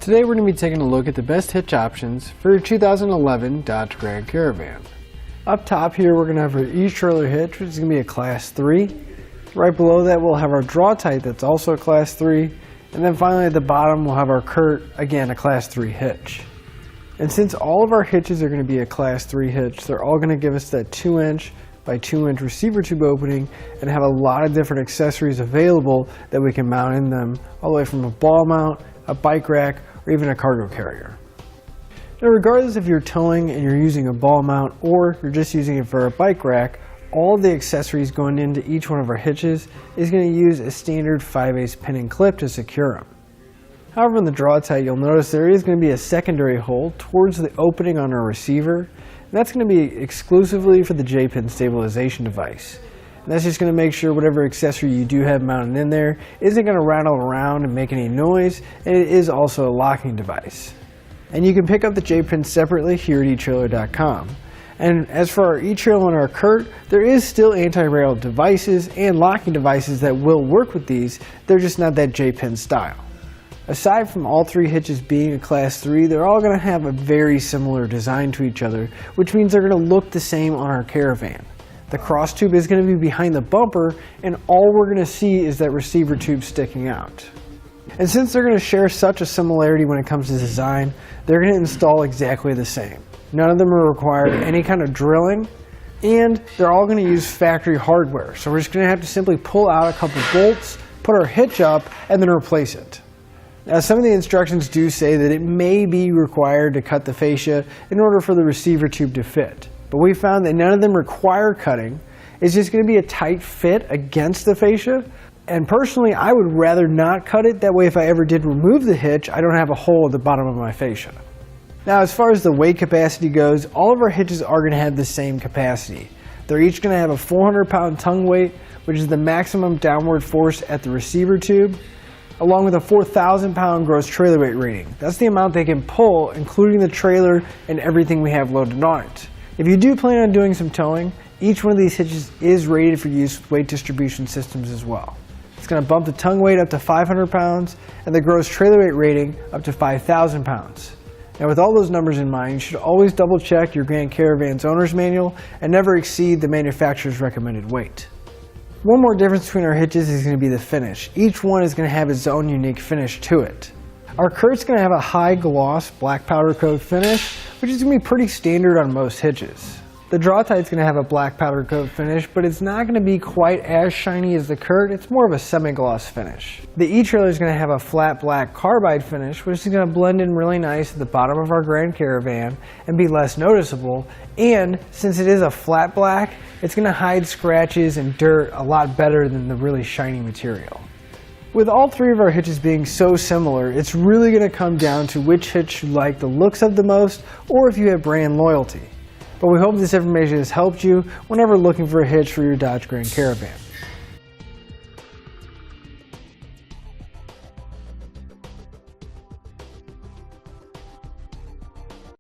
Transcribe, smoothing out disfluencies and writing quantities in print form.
Today we're going to be taking a look at the best hitch options for your 2011 Dodge Grand Caravan. Up top here we're going to have our etrailer hitch, which is going to be a Class 3. Right below that we'll have our Draw-Tite, that's also a Class 3. And then finally at the bottom we'll have our CURT, again a Class 3 hitch. And since all of our hitches are going to be a Class 3 hitch, they're all going to give us that 2-inch by 2-inch receiver tube opening and have a lot of different accessories available that we can mount in them, all the way from a ball mount, a bike rack, or even a cargo carrier. Now regardless if you're towing and you're using a ball mount or you're just using it for a bike rack, all of the accessories going into each one of our hitches is going to use a standard 5/8 pin and clip to secure them. However, in the Draw-Tite you'll notice there is going to be a secondary hole towards the opening on our receiver, and that's going to be exclusively for the J-pin stabilization device. And that's just going to make sure whatever accessory you do have mounted in there isn't going to rattle around and make any noise, and it is also a locking device. And you can pick up the J-pin separately here at etrailer.com. And as for our etrailer and our CURT, there is still anti-rail devices and locking devices that will work with these, they're just not that J-pin style. Aside from all three hitches being a Class 3, they're all going to have a very similar design to each other, which means they're going to look the same on our Caravan. The cross tube is going to be behind the bumper, and all we're going to see is that receiver tube sticking out. And since they're going to share such a similarity when it comes to design, they're going to install exactly the same. None of them are required any kind of drilling, and they're all going to use factory hardware. So we're just going to have to simply pull out a couple bolts, put our hitch up, and then replace it. Now some of the instructions do say that it may be required to cut the fascia in order for the receiver tube to fit. But we found that none of them require cutting. It's just going to be a tight fit against the fascia. And personally, I would rather not cut it. That way if I ever did remove the hitch, I don't have a hole at the bottom of my fascia. Now as far as the weight capacity goes, all of our hitches are going to have the same capacity. They're each going to have a 400-pound tongue weight, which is the maximum downward force at the receiver tube, along with a 4,000-pound gross trailer weight rating. That's the amount they can pull, including the trailer and everything we have loaded on it. If you do plan on doing some towing, each one of these hitches is rated for use with weight distribution systems as well. It's going to bump the tongue weight up to 500 pounds and the gross trailer weight rating up to 5,000 pounds. Now with all those numbers in mind, you should always double check your Grand Caravan's owner's manual and never exceed the manufacturer's recommended weight. One more difference between our hitches is going to be the finish. Each one is going to have its own unique finish to it. Our CURT's going to have a high gloss black powder coat finish, which is going to be pretty standard on most hitches. The Draw-Tite's going to have a black powder coat finish, but it's not going to be quite as shiny as the CURT. It's more of a semi-gloss finish. The eTrailer is going to have a flat black carbide finish, which is going to blend in really nice at the bottom of our Grand Caravan and be less noticeable. And since it is a flat black, it's going to hide scratches and dirt a lot better than the really shiny material. With all three of our hitches being so similar, it's really going to come down to which hitch you like the looks of the most, or if you have brand loyalty. But we hope this information has helped you whenever looking for a hitch for your Dodge Grand Caravan.